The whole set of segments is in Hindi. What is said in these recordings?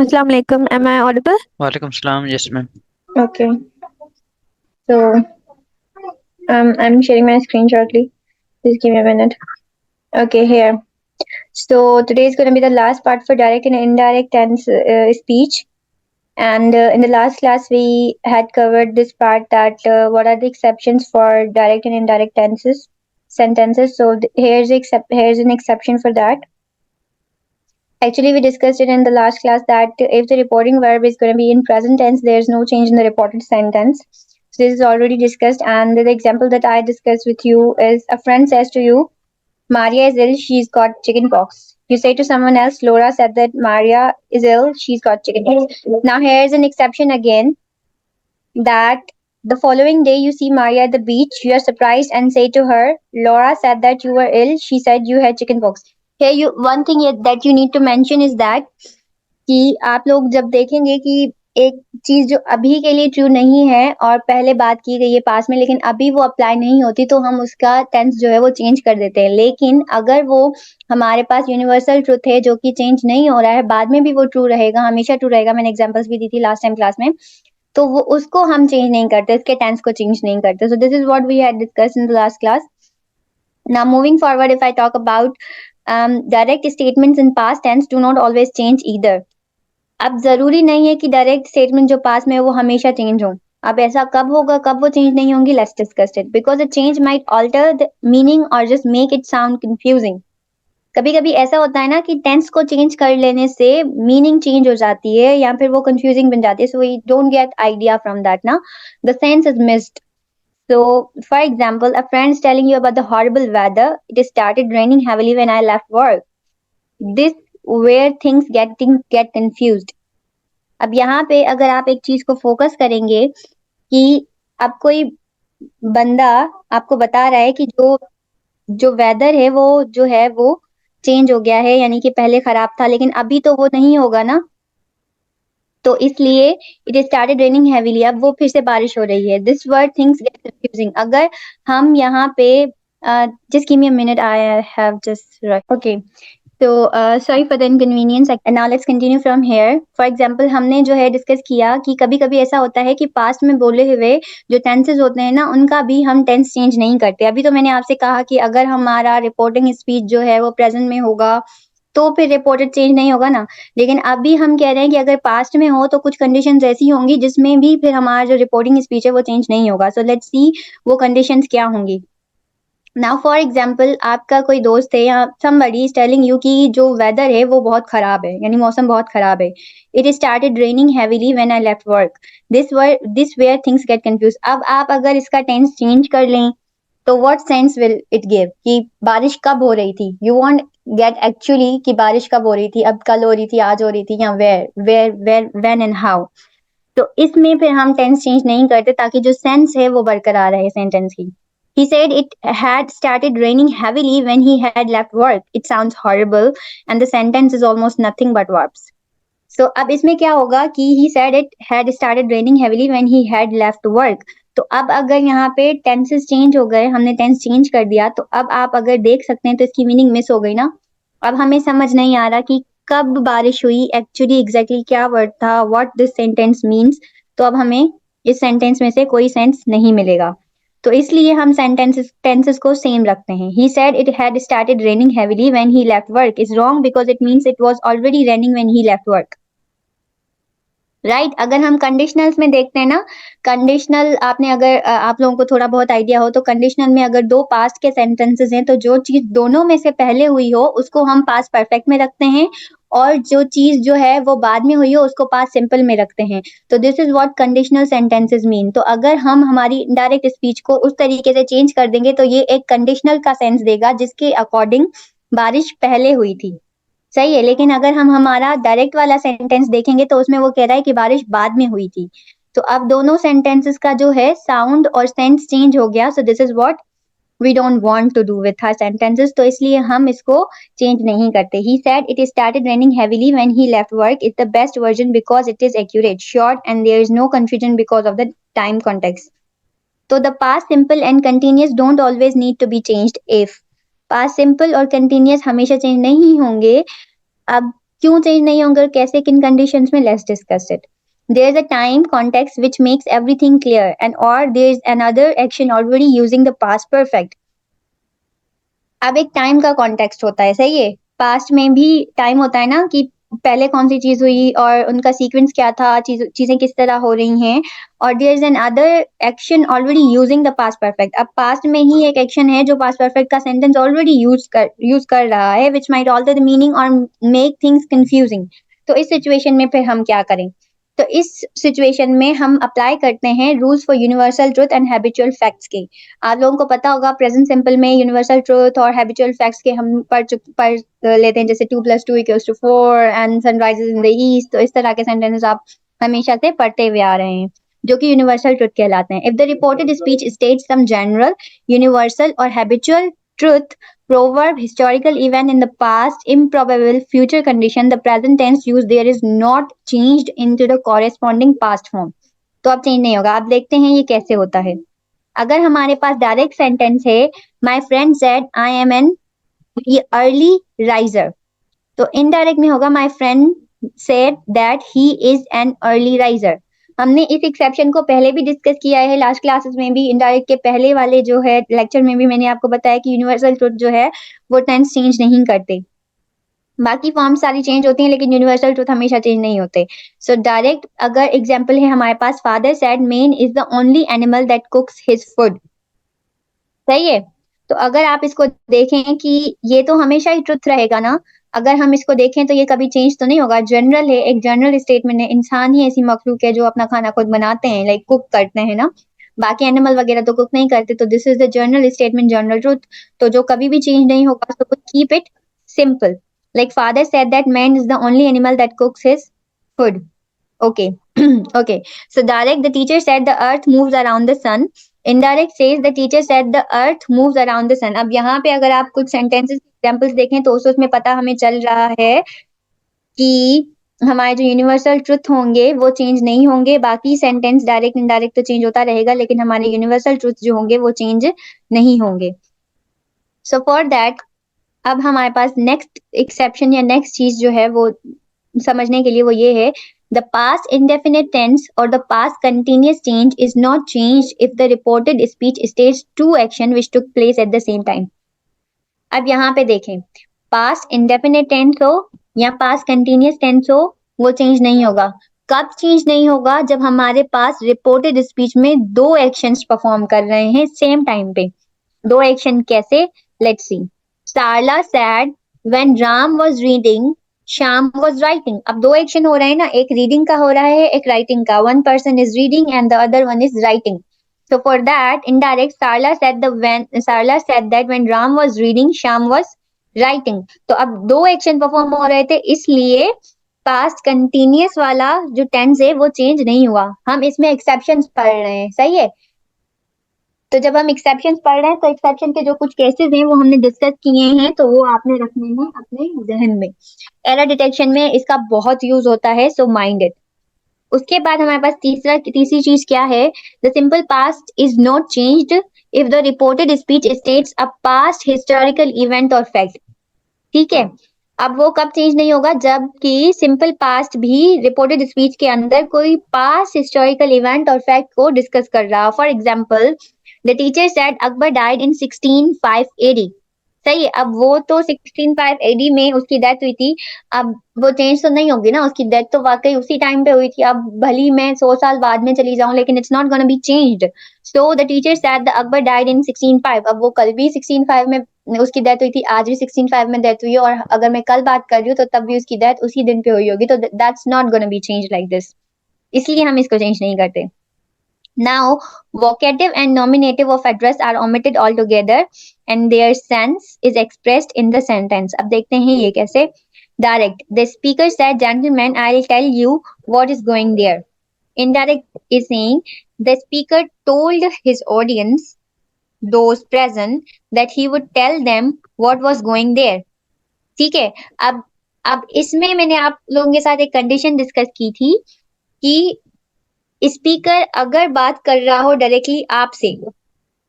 Assalamu alaikum. Am I audible? Walaikum salam. Yes, ma'am. Okay, so I'm sharing my screen shortly. Just give me a minute. Okay, here. So today is going to be the last part for direct and indirect tense speech. And in the last class, we had covered this part that what are the exceptions for direct and indirect sentences. So here's an exception for that. Actually, we discussed it in the last class that if the reporting verb is going to be in present tense, there's no change in the reported sentence. So this is already discussed, and the example that I discussed with you is a friend says to you, Maria is ill, she's got chicken pox. You say to someone else, Laura said that Maria is ill, she's got chicken pox. Now here's an exception again that the following day you see Maria at the beach, you are surprised and say to her, Laura said that you were ill, she said you had chickenpox. Here you one thing that you need to mention is that कि आप लोग जब देखेंगे कि एक चीज जो अभी के लिए ट्रू नहीं है और पहले बात की गई है पास में लेकिन अभी वो अप्लाई नहीं होती तो हम उसका टेंस जो है वो चेंज कर देते हैं लेकिन अगर वो हमारे पास यूनिवर्सल ट्रूथ है जो कि चेंज नहीं हो रहा है बाद में भी वो ट्रू रहेगा हमेशा ट्रू रहेगा मैंने एग्जांपल्स भी दी थी लास्ट टाइम क्लास में तो वो उसको हम चेंज नहीं करते उसके टेंस को चेंज नहीं करते so this is what we had discussed in the last class now moving forward if I talk about direct statements in past tense do not always change either अब जरूरी नहीं है कि डायरेक्ट स्टेटमेंट जो पास में है वो हमेशा चेंज हो अब ऐसा कब होगा कब वो चेंज नहीं होंगी let's discuss it because a change might alter the meaning और just make it sound confusing कभी कभी ऐसा होता है ना कि टेंस को चेंज कर लेने से मीनिंग चेंज हो जाती है या फिर वो कंफ्यूजिंग बन जाती है so we don't get idea from that ना the sense is missed so for example a friend is telling you about the horrible weather it started raining heavily when I left work this where things get confused अब यहाँ पे अगर आप एक चीज को फोकस करेंगे कि अब कोई बंदा आपको बता रहा है कि जो जो वेदर है वो चेंज हो गया है यानी कि पहले खराब था लेकिन अभी तो वो नहीं होगा ना तो इसलिए इट स्टार्टेड रेनिंग हैवीली अब वो फिर से बारिश हो रही है this word things get confusing अगर हम यहाँ पे just give me a minute I have just okay तो sorry for the inconvenience now let's continue from here for example हमने जो है डिस्कस किया कि कभी कभी ऐसा होता है कि पास्ट में बोले हुए जो टेंसेस होते हैं ना उनका भी हम टेंस चेंज नहीं करते अभी तो मैंने आपसे कहा कि अगर हमारा रिपोर्टिंग स्पीच जो है वो प्रेजेंट में होगा तो फिर रिपोर्टेड चेंज नहीं होगा ना लेकिन अभी हम कह रहे हैं कि अगर पास्ट में हो तो कुछ कंडीशंस ऐसी होंगी जिसमें भी फिर हमारा जो रिपोर्टिंग स्पीच है वो चेंज नहीं होगा सो लेट्स सी वो कंडीशंस क्या होंगी नाउ फॉर एग्जाम्पल आपका कोई दोस्त है या समबडी इज टेलिंग यू कि जो वेदर है वो बहुत खराब है यानी मौसम बहुत खराब है it started raining heavily when I left work this where things get confuse अब आप अगर इसका टेंस चेंज कर लें तो what sense will it give कि बारिश कब हो रही थी यू वांट गेट एक्चुअली कि बारिश कब हो रही थी अब कल हो रही थी आज हो रही थी या वेयर व्हेन एंड हाउ तो इसमें फिर हम टेंस चेंज नहीं करते ताकि जो सेंस है वो बरकरार रहे सेंटेंस की He said it had started raining heavily when he had left work. It sounds horrible and the sentence is almost nothing but verbs. So अब इसमें क्या होगा कि he said it had started raining heavily when he had left work. तो अब अगर यहाँ पे टेंसेस चेंज हो गए हमने टेंस चेंज कर दिया तो अब आप अगर देख सकते हैं तो इसकी मीनिंग मिस हो गई ना अब हमें समझ नहीं आ रहा कि कब बारिश हुई एक्चुअली एग्जैक्टली क्या वर्ड था व्हाट दिस सेंटेंस मीन्स तो अब हमें इस सेंटेंस में से कोई सेंस नहीं मिलेगा तो इसलिए हम टेंसेस को सेम रखते हैं ही said it had started raining heavily when he left work is wrong because it means it was already raining when he left work right अगर हम कंडीशनल्स में देखते हैं ना कंडीशनल आपने अगर आप लोगों को थोड़ा बहुत आइडिया हो तो कंडीशनल में अगर दो पास्ट के सेंटेंसेस हैं तो जो चीज दोनों में से पहले हुई हो उसको हम पास्ट परफेक्ट में रखते हैं और जो चीज जो है वो बाद में हुई हो उसको पास्ट सिंपल में रखते हैं तो this is what conditional sentences mean तो अगर हम हमारी इनडायरेक्ट स्पीच को उस तरीके से चेंज कर देंगे तो ये एक कंडीशनल का सेंस देगा जिसके अकॉर्डिंग बारिश पहले हुई थी सही है लेकिन अगर हम हमारा डायरेक्ट वाला सेंटेंस देखेंगे तो उसमें वो कह रहा है कि बारिश बाद में हुई थी तो अब दोनों सेंटेंसेस का जो है साउंड और सेंस चेंज हो गया so this is what we don't want to do with our sentences तो इसलिए हम इसको चेंज नहीं करते he said it started raining heavily when he left work is the best version because it is accurate short and there is no confusion because of the time context तो the past simple and continuous don't always need to be changed if past simple और कंटिन्यूअस हमेशा चेंज नहीं होंगे अब क्यों चेंज नहीं होंगे और कैसे, किन कंडीशंस में, let's discuss it. There is a time context which makes everything clear, and or there is another action already using the past perfect. अब एक टाइम का कॉन्टेक्स्ट होता है, सही है. पास्ट में भी टाइम होता है ना, कि पहले कौन सी चीज हुई और उनका सीक्वेंस क्या था, चीजें किस तरह हो रही हैं. और there is another action already using the past perfect. अब पास्ट में ही एक एक्शन है जो पास्ट परफेक्ट का सेंटेंस ऑलरेडी यूज कर रहा है, which might alter the meaning और मेक थिंग्स कंफ्यूजिंग. तो इस सिचुएशन में फिर हम क्या करें? तो इस सिचुएशन में हम अप्लाई करते हैं rules for universal truth and habitual facts के. आप लोगों को पता होगा प्रेजेंट सिंपल में यूनिवर्सल ट्रुथ और हैबिचुअल फैक्ट्स के हम पढ़ लेते हैं, जैसे 2+2=4 and sunrises in the east. तो इस तरह के सेंटेंसेस आप हमेशा से पढ़ते हुए आ रहे हैं, जो कि यूनिवर्सल ट्रुथ कहलाते हैं. If the reported speech states some general, universal और habitual truth, proverb, historical event in the past, improbable future condition, the present tense used there is not changed into the corresponding past form. तो अब चेंज नहीं होगा. आप देखते हैं ये कैसे होता है. अगर हमारे पास डायरेक्ट सेंटेंस है, my friend said I M an early riser, तो इनडायरेक्ट में होगा my friend said that he is an early riser. हमने इस एक्सेप्शन को पहले भी डिस्कस किया है लास्ट क्लासेस में भी. इनडायरेक्ट के पहले वाले जो है लेक्चर में भी मैंने आपको बताया कि यूनिवर्सल ट्रुथ जो है वो टेंस चेंज नहीं करते. बाकी फॉर्म सारी चेंज होती हैं, लेकिन यूनिवर्सल ट्रुथ हमेशा चेंज नहीं होते. सो डायरेक्ट अगर एग्जाम्पल है हमारे पास, father said man is the only animal that cooks his food. सही है. तो अगर आप इसको देखें कि ये तो हमेशा ही ट्रुथ रहेगा ना. अगर हम इसको देखें तो ये कभी चेंज तो नहीं होगा. जनरल है, एक जनरल स्टेटमेंट है. इंसान ही ऐसी मखलूक है जो अपना खाना खुद बनाते हैं, लाइक कुक करते हैं ना. बाकी एनिमल वगैरह तो कुक नहीं करते. तो this is the general statement, general truth. तो जो कभी भी चेंज नहीं होगा, तो keep it simple. Like father said that man is the only animal that cooks his food. Okay. Okay. So direct, the teacher said the earth moves around the sun. Indirect says the teacher said the earth moves around the sun. अब यहाँ पे अगर आप कुछ sentences examples देखें तो उसमें पता हमें चल रहा है कि हमारे जो यूनिवर्सल ट्रुथ होंगे वो चेंज नहीं होंगे. बाकी सेंटेंस डायरेक्ट इनडायरेक्ट तो चेंज होता रहेगा, लेकिन हमारे यूनिवर्सल ट्रुथ जो होंगे वो चेंज नहीं होंगे. सो फॉर दैट अब हमारे पास नेक्स्ट एक्सेप्शन या नेक्स्ट चीज जो है वो समझने के लिए वो ये है, the past indefinite tense or the past continuous change is not changed if the reported speech states two action which took place at the same time. अब यहाँ पे देखें, past indefinite tense हो या past continuous tense हो, वो चेंज नहीं होगा. कब चेंज नहीं होगा? जब हमारे पास रिपोर्टेड स्पीच में दो एक्शंस परफॉर्म कर रहे हैं सेम टाइम पे. दो एक्शन कैसे? Let's see. Sarla said when Ram was reading, Sham was writing. अब दो एक्शन हो रहे हैं ना, एक रीडिंग का हो रहा है, एक राइटिंग का. One person is reading and the other one is writing. So for that, indirect, Sarla said that when Ram was reading, Sham was writing. तो अब दो एक्शन परफॉर्म हो रहे थे, इसलिए पास्ट कंटिन्यूअस वाला जो टेंस है वो चेंज नहीं हुआ. हम इसमें एक्सेप्शंस पढ़ रहे हैं, सही है. तो जब हम एक्सेप्शन पढ़ रहे हैं तो एक्सेप्शन के जो कुछ केसेस हैं वो हमने डिस्कस किए हैं, तो वो आपने रखने हैं अपने जहन में. एरर डिटेक्शन में इसका बहुत यूज होता है, सो माइंड इट. उसके बाद हमारे पास तीसरी चीज क्या है? The simple past is not changed if the reported speech states a past historical event और फैक्ट. ठीक है. अब वो कब चेंज नहीं होगा? जबकि सिंपल पास्ट भी रिपोर्टेड स्पीच के अंदर कोई पास्ट हिस्टोरिकल इवेंट और फैक्ट को डिस्कस कर रहा. For example, the teacher said Akbar died in 1605 AD. सही है. अब वो तो 1605 AD में उसकी डेथ हुई थी. अब वो चेंज तो नहीं होगी ना, उसकी डेथ तो वाकई उसी टाइम पे हुई थी. अब भली मैं 100 साल बाद में चली जाऊं, लेकिन it's not gonna be changed. So the teacher said the Akbar died in 1605. अब वो कल भी 1605 में उसकी डेथ हुई थी, आज भी 1605 में डेथ हुई है, और अगर मैं कल बात कर रही हूँ तो तब भी उसकी डेथ उसी दिन पे हुई होगी. तो that's not gonna be change like this. इसलिए हम इसको चेंज नहीं करते. Now, vocative and nominative of address are omitted altogether and their sense is expressed in the sentence. अब देखते हैं ये कैसे. Direct, the speaker said, gentlemen, I'll tell you what is going there. Indirect is saying, the speaker told his audience, those present, that he would tell them what was going there. ठीक है. अब इसमें मैंने आप लोगों के साथ एक कंडीशन डिस्कस की थी कि स्पीकर अगर बात कर रहा हो डायरेक्टली आपसे,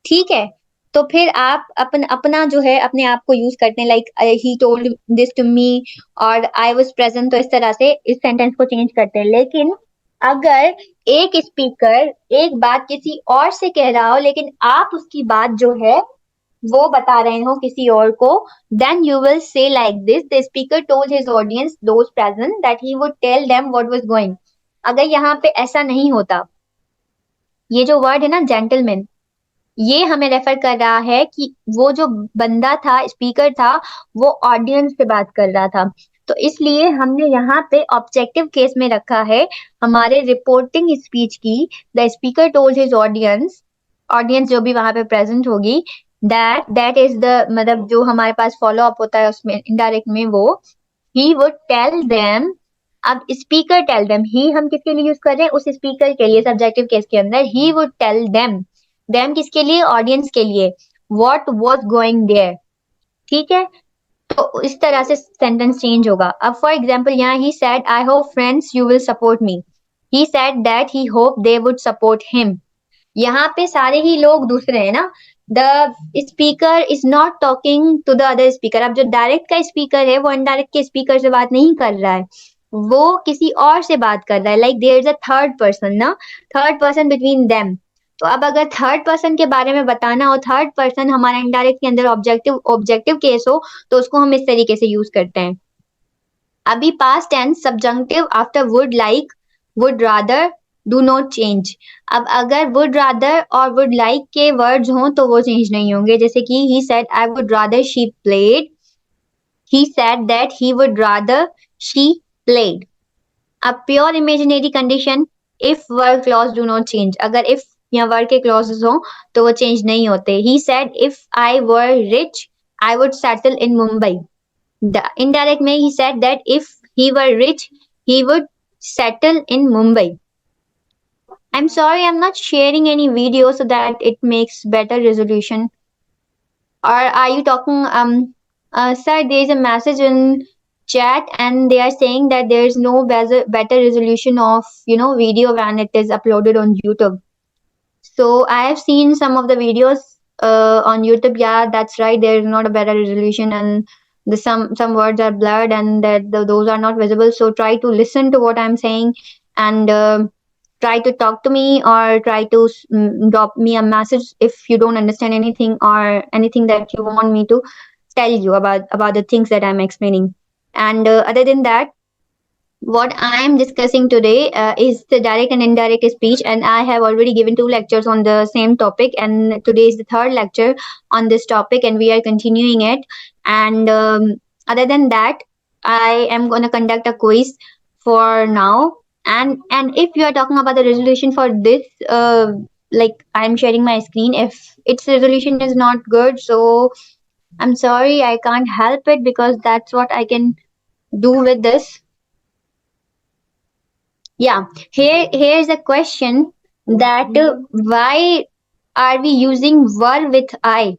ठीक है, तो फिर आप अपना जो है अपने आप को यूज करते हैं, like he told this to me और आई वाज प्रेजेंट, तो इस तरह से इस सेंटेंस को चेंज करते हैं। लेकिन अगर एक स्पीकर एक बात किसी और से कह रहा हो लेकिन आप उसकी बात जो है वो बता रहे हो किसी और को, then you will say like this: the speaker told his audience, those present, that he would tell them what was going. अगर यहाँ पे ऐसा नहीं होता, ये जो वर्ड है ना जेंटलमैन, ये हमें रेफर कर रहा है कि वो जो बंदा था, स्पीकर था, वो ऑडियंस से बात कर रहा था। तो इसलिए हमने यहाँ पे ऑब्जेक्टिव केस में रखा है हमारे रिपोर्टिंग स्पीच की। The speaker told his audience, audience जो भी वहां पे प्रेजेंट होगी, दैट इज द, मतलब जो हमारे पास फॉलो अप होता है उसमें इनडायरेक्ट में, वो ही वुड टेल देम। अब स्पीकर टेल देम, ही हम किसके लिए यूज कर रहे हैं? उस स्पीकर के लिए, सब्जेक्टिव केस के अंदर ही वुड टेल देम किसके लिए? ऑडियंस के लिए। व्हाट वाज गोइंग देयर, ठीक है? तो इस तरह से सेंटेंस चेंज होगा। अब फॉर एग्जांपल यहाँ he said I hope friends you will support me, he said that he hope they would support him. यहाँ पे सारे ही लोग दूसरे हैं ना, the speaker is not talking to the other speaker. अब जो डायरेक्ट का स्पीकर है वो इनडायरेक्ट के स्पीकर से बात नहीं कर रहा है, वो किसी और से बात कर रहा है, like there is a third person ना, थर्ड पर्सन बिटवीन देम। तो अब अगर थर्ड पर्सन के बारे में बताना हो, थर्ड पर्सन हमारा इनडायरेक्ट के अंदर ऑब्जेक्टिव ऑब्जेक्टिव केस हो, तो उसको हम इस तरीके से यूज करते हैं। अभी past tense subjunctive after would, like would rather, do not change. अब अगर वुड रादर और वुड लाइक के वर्ड्स हों तो वो चेंज नहीं होंगे, जैसे कि he said I would rather she played, he said that he would rather she played. अब pure imaginary condition, if were clause do not change, अगर इफ या वर्ड के क्लॉजेस हो तो वो चेंज नहीं होते। He said if I were rich I would settle in Mumbai. The indirect में he said that if he were rich, he would settle in Mumbai. I'm sorry, I'm not sharing any video so that it makes better resolution. Or are you talking, sir, there is a message in chat and they are saying that there is no better resolution of, video when it is uploaded on YouTube. So I have seen some of the videos on YouTube. Yeah, that's right. There is not a better resolution, and some words are blurred, and those are not visible. So try to listen to what I'm saying, and try to talk to me, or try to drop me a message if you don't understand anything or anything that you want me to tell you about the things that I'm explaining. And other than that, what I am discussing today is the direct and indirect speech, and I have already given 2 lectures on the same topic, and today is the 3rd lecture on this topic, and we are continuing it. And other than that, I am going to conduct a quiz for now. And if you are talking about the resolution for this, like I'm sharing my screen, if its resolution is not good, so I'm sorry, I can't help it because that's what I can do with this. Yeah, here's a question that why are we using were with I?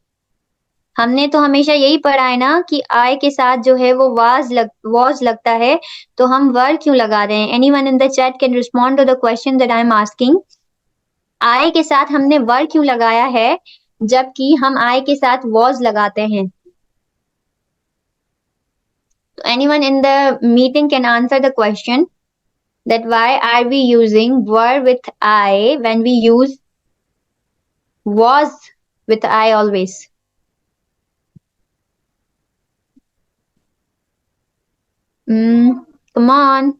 हमने तो हमेशा यही पढ़ा है ना कि I के साथ जो है वो was लगता है, तो हम were क्यों लगा रहे हैं? Anyone in the chat can respond to the question that I'm asking. I के साथ हमने were क्यों लगाया है जबकि हम I के साथ was लगाते हैं? So anyone in the meeting can answer the question that why are we using were with I when we use was with I always? Come on.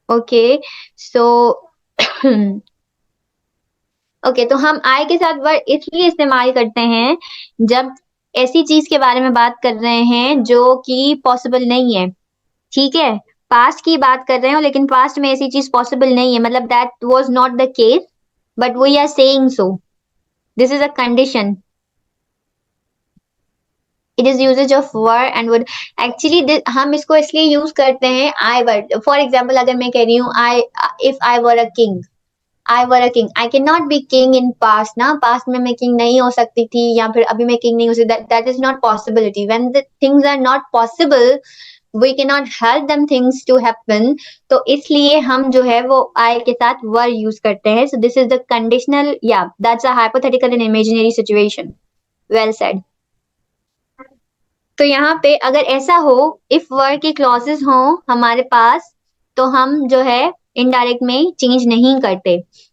Okay, so okay तो हम आई के साथ वर्ड इसलिए इस्तेमाल करते हैं जब ऐसी चीज के बारे में बात कर रहे हैं जो कि पॉसिबल नहीं है, ठीक है? पास्ट की बात कर रहे हो लेकिन पास्ट में ऐसी चीज पॉसिबल नहीं है, मतलब that was not the case, but we are saying so, this is a condition. It is uses of war and wood. Actually हम इसको इसलिए यूज करते हैं आई वर्ड। फॉर एग्जाम्पल अगर मैं कह रही हूँ I, if I were a king, I were a king, I can not be king in past ना, पास्ट में मैं किंग नहीं हो सकती थी या फिर अभी मैं किंग नहीं हो सकती, that is not possibility. When the things are not possible, we can not help them things to happen, तो इसलिए हम जो है वो आई के साथ वर यूज करते हैं. So this is the conditional, या that's a hypothetical and imaginary situation. Well said. तो यहाँ पे अगर ऐसा हो, इफ वर के क्लॉजेस हो हमारे पास, तो हम जो है इनडायरेक्ट में चेंज नहीं करते.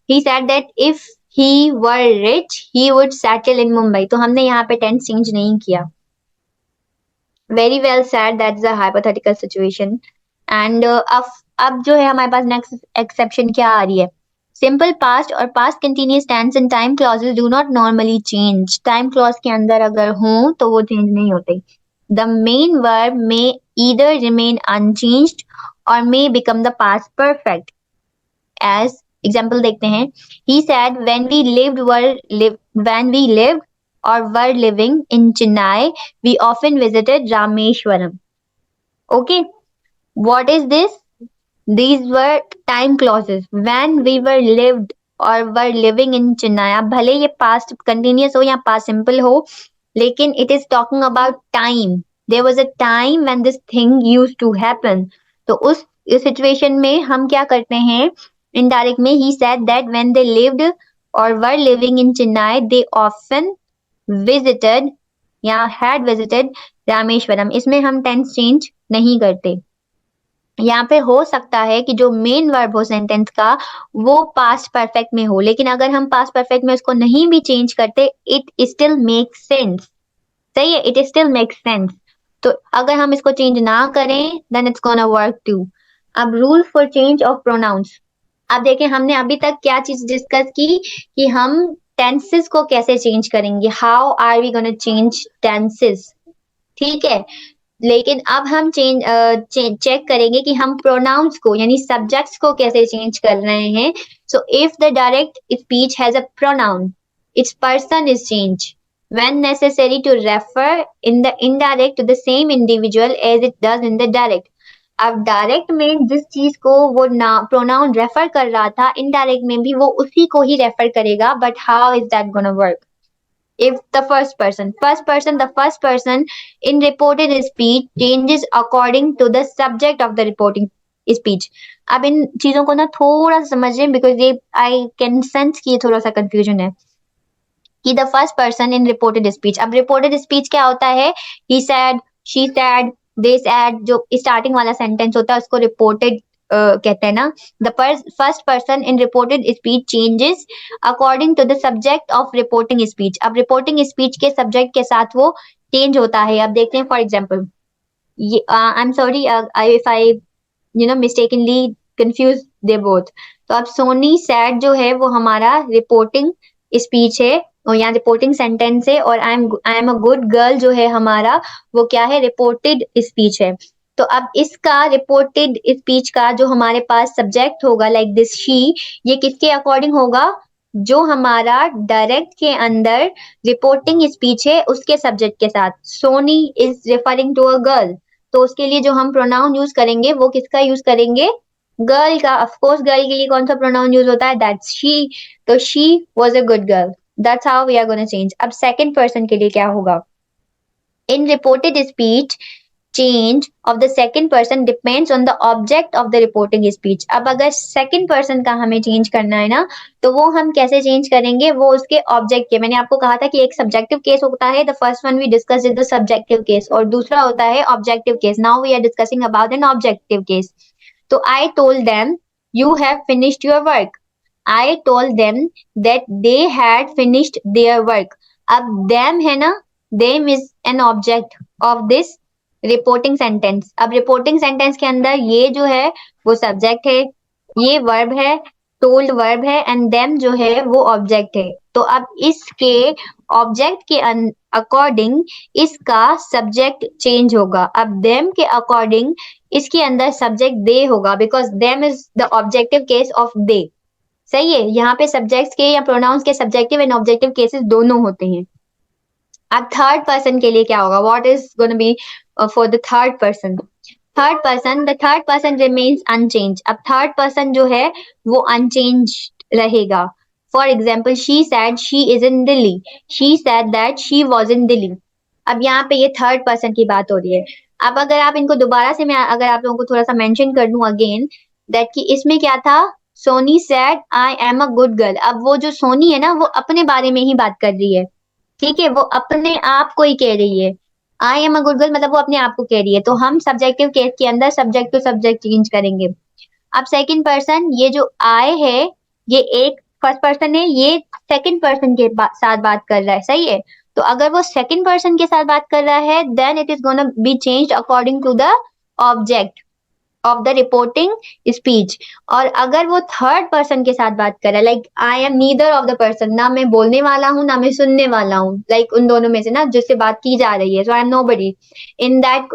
He said that if he were rich he would settle in Mumbai, तो हमने यहाँ पे टेंस चेंज नहीं किया. Very well said, that's a hypothetical situation. And अब जो है हमारे पास नेक्स्ट एक्सेप्शन क्या आ रही है. सिंपल पास्ट और past continuous tense and time clauses do not normally change. Time clause के अंदर अगर हो तो वो चेंज नहीं होते. The main verb may either remain unchanged or may become the past perfect. As example देखते हैं. He said when we lived or were living in Chennai, we often visited Rameshwaram. Okay, what is this? These were time clauses. When we were lived or were living in Chennai. अब भले ये past continuous हो या past simple हो, लेकिन it is talking about time. There was a time when this thing used to happen. तो उस situation में हम क्या करते हैं? Indirect में he said that when they lived or were living in Chennai, they often visited या had visited रामेश्वरम. इसमें हम tense change नहीं करते. यहाँ पे हो सकता है कि जो मेन वर्ब हो सेंटेंस का वो पास्ट परफेक्ट में हो, लेकिन अगर हम पास्ट परफेक्ट में उसको नहीं भी चेंज करते, इट स्टिल मेक्स सेंस. सही है, इट स्टिल मेक्स सेंस. तो अगर हम इसको चेंज ना करें then it's gonna work too. अब rule for change of pronouns. अब देखें हमने अभी तक क्या चीज डिस्कस की कि हम टेंसेस को कैसे चेंज करेंगे. How are we gonna change tenses. ठीक है, लेकिन अब हम चेक करेंगे कि हम प्रोनाउंस को यानी सब्जेक्ट्स को कैसे चेंज कर रहे हैं. So if the direct speech has a pronoun, it's person is change when necessary to refer in the indirect to the same individual as it does in the direct. अब डायरेक्ट में जिस चीज को वो ना प्रोनाउन रेफर कर रहा था, इनडायरेक्ट में भी वो उसी को ही रेफर करेगा. But how is that gonna work? If the the first person in reported speech changes according to the subject of the reporting speech. अब इन चीजों को ना थोड़ा सा समझें बिकॉज ये आई कैन सेंस कि ये थोड़ा सा कंफ्यूजन है. कि the first person in reported speech. अब रिपोर्टेड स्पीच क्या होता है? He said, she said, they said, जो स्टार्टिंग वाला सेंटेंस होता है उसको रिपोर्टेड कहते हैं ना. The first person in reported speech changes according to the subject of reporting speech. अब रिपोर्टिंग स्पीच के सब्जेक्ट के साथ वो चेंज होता है. अब देखते हैं for example, I am sorry if I mistakenly confuse they both. तो अब सोनी सैड जो है वो हमारा रिपोर्टिंग स्पीच है और यहाँ रिपोर्टिंग सेंटेंस है. और आई एम अ गुड गर्ल जो है हमारा वो क्या है? रिपोर्टेड स्पीच है. तो अब इसका रिपोर्टेड स्पीच का जो हमारे पास सब्जेक्ट होगा लाइक दिस शी, ये किसके अकॉर्डिंग होगा? जो हमारा डायरेक्ट के अंदर रिपोर्टिंग स्पीच है उसके सब्जेक्ट के साथ. Soni is referring to a girl, तो उसके लिए जो हम प्रोनाउन यूज करेंगे वो किसका यूज करेंगे? गर्ल का. ऑफ कोर्स गर्ल के लिए कौन सा प्रोनाउन यूज होता है? That's she. तो she was a good girl. That's how we are gonna change. अब सेकंड पर्सन के लिए क्या होगा? In reported speech change of the second person depends on the object of the reporting speech. अब अगर second person का हमें change करना है ना, तो वो हम कैसे change करेंगे? वो उसके object के, मैंने आपको कहा था कि एक subjective case होता है, the first one we discussed is the subjective case, और दूसरा होता है objective case. Now we are discussing about an objective case. तो I told them you have finished your work. I told them that they had finished their work. अब them है ना, them is an object of this reporting sentence. अब रिपोर्टिंग सेंटेंस के अंदर ये जो है वो सब्जेक्ट है, ये वर्ब है, टोल्ड वर्ब है, एंड देम जो है वो ऑब्जेक्ट है. तो अब इसके ऑब्जेक्ट के अकॉर्डिंग इसका सब्जेक्ट चेंज होगा. अब देम के अकॉर्डिंग इसके अंदर सब्जेक्ट दे होगा because them is the objective case of they. सही है, यहाँ पे सब्जेक्ट्स के या प्रोनाउंस के सब्जेक्टिव एंड ऑब्जेक्टिव केसेस दोनों होते हैं. अब थर्ड पर्सन के लिए क्या होगा? What is gonna be for the third person? The third person remains unchanged. अब थर्ड पर्सन जो है वो अनचेंज रहेगा. For example she said she is in Delhi, she said that she was in Delhi. अब यहाँ पे ये थर्ड पर्सन की बात हो रही है। अब अगर आप इनको दोबारा से मैं अगर आप लोगों को थोड़ा सा मेंशन कर दूं अगेन, दैट कि इसमें क्या था, Soni said I am a good girl. अब वो जो सोनी है ना, वो अपने बारे में ही बात कर रही है, ठीक है, वो अपने आप को ही कह रही है। आई एम अ गुड गर्ल मतलब वो अपने आप को कह रही है, तो हम सब्जेक्टिव केस के अंदर सब्जेक्ट टू सब्जेक्ट चेंज करेंगे। अब सेकंड पर्सन, ये जो आई है, ये एक फर्स्ट पर्सन है, ये सेकंड पर्सन के साथ बात कर रहा है, सही है। तो अगर वो सेकंड पर्सन के साथ बात कर रहा है, then it is gonna be changed according to the object of the reporting speech. और अगर वो थर्ड पर्सन के साथ बात कर रहा है, like I am neither of the person, ना मैं बोलने वाला हूँ ना मैं सुनने वाला हूँ, लाइक उन दोनों में से ना जिससे बात की जा रही है, so I am nobody in that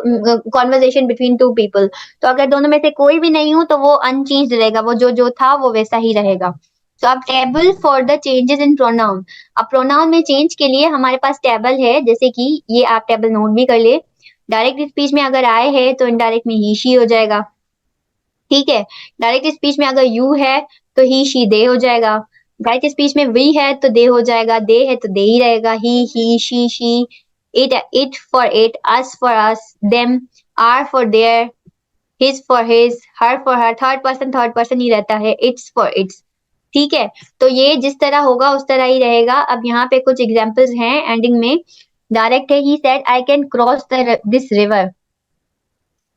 conversation between two people. तो अगर दोनों में से कोई भी नहीं हूँ तो वो अनचेंज्ड रहेगा, वो जो था वो वैसा ही रहेगा। तो अब table for the changes in pronoun. अब प्रोनाउन में चेंज के लिए हमारे पास टेबल है, जैसे कि ये आप टेबल नोट भी कर ले। डायरेक्ट स्पीच में अगर आए है तो इनडायरेक्ट में ही शी हो जाएगा, ठीक है। डायरेक्ट स्पीच में अगर यू है तो ही शी दे हो जाएगा। डायरेक्ट स्पीच में वी है तो दे हो जाएगा, दे है तो दे ही रहेगा, he she. It for it, us for us, them, are for their, his for his, her for her. Third person ही रहता है, इट्स फॉर इट्स, ठीक है। तो ये जिस तरह होगा उस तरह ही रहेगा। अब यहाँ पे कुछ एग्जांपल्स हैं एंडिंग में। डायरेक्ट है, ही said I can cross this river,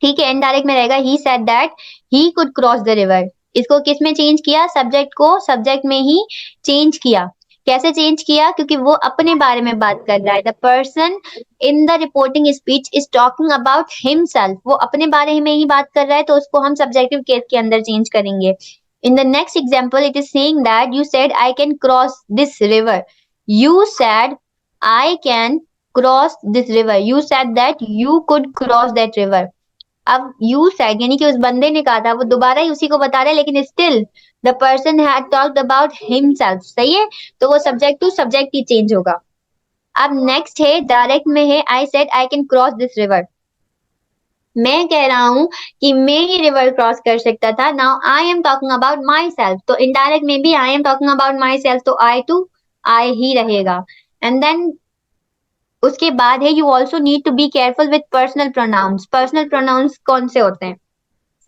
ठीक है। इनडायरेक्ट में रहेगा, ही said that he could cross the river. इसको किस में चेंज किया, सब्जेक्ट को सब्जेक्ट में ही चेंज किया। कैसे चेंज किया, क्योंकि वो अपने बारे में बात कर रहा है। The person in the reporting speech is talking about himself, वो अपने बारे में ही बात कर रहा है, तो उसको हम सब्जेक्टिव केस के अंदर चेंज करेंगे। In the next example it is saying that you said I can cross this river, you said I can cross this river, you said that you could cross that river। अब यू सेड यानी कि उस बंदे ने कहा था, वो दोबारा ही उसी को बता रहा है, लेकिन still the person had talked about himself, सही है। तो वो सब्जेक्ट टू सब्जेक्ट ही चेंज होगा। अब नेक्स्ट है, डायरेक्ट में है, I said I can cross this river, मैं कह रहा हूं कि मैं ये रिवर क्रॉस कर सकता था। Now I am talking about my self, तो इनडायरेक्ट में भी I am talking about my self, तो आई टू आई ही रहेगा। एंड देन उसके बाद है, you also need to be careful with personal pronouns. Personal pronouns कौन से होते हैं,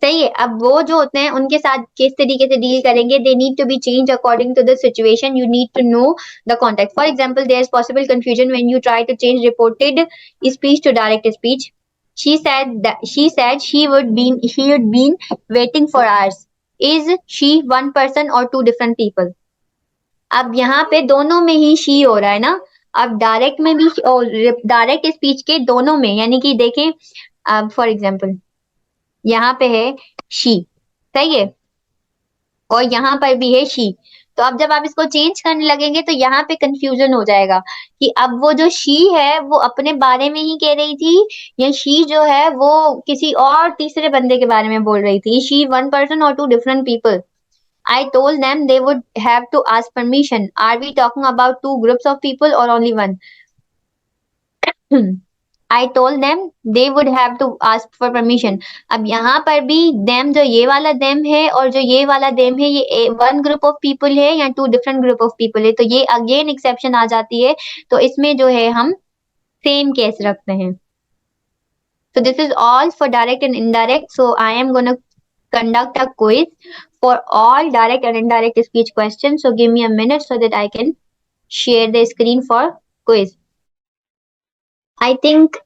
सही है। अब वो जो होते हैं उनके साथ किस तरीके से डील करेंगे, they need to be change according to the situation, you need to know the context. For example, there is possible confusion when you try to change reported speech to direct speech. she would been waiting for hours, is she one person or two different people। अब यहाँ पे दोनों में ही शी हो रहा है ना। अब डायरेक्ट में भी और डायरेक्ट स्पीच के दोनों में, यानी कि देखें, अब फॉर एग्जाम्पल यहाँ पे है शी, सही है, और यहाँ पर भी है शी। तो अब जब आप इसको चेंज करने लगेंगे तो यहाँ पे कंफ्यूजन हो जाएगा कि अब वो जो शी है वो अपने बारे में ही कह रही थी, या शी जो है वो किसी और तीसरे बंदे के बारे में बोल रही थी। शी वन पर्सन और two different people. I told them they would have to ask permission. Are we talking about two groups of people or only one? I told them they would have to ask for permission. अब यहाँ पर भी them, जो ये वाला them है और जो ये वाला them है, ये one group of people है या two different group of people है, तो ये again exception आ जाती है। तो इसमें जो है हम same case रखते हैं। So this is all for direct and indirect. So I am gonna conduct a quiz for all direct and indirect speech questions. So give me a minute so that I can share the screen for quiz. I think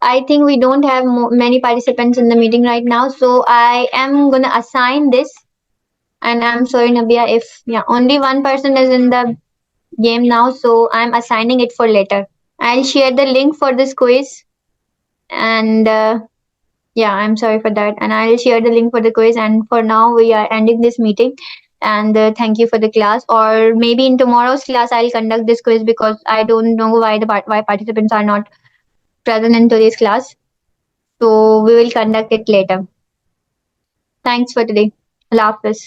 we don't have many participants in the meeting right now, so I am gonna assign this. And I'm sorry, Nabia, if only one person is in the game now, so I'm assigning it for later. I'll share the link for this quiz, and I'm sorry for that. And I'll share the link for the quiz. And for now, we are ending this meeting. And thank you for the class. Or maybe in tomorrow's class, I'll conduct this quiz because I don't know why participants are not present in today's class. So we will conduct it later. Thanks for today. Allah Hafiz.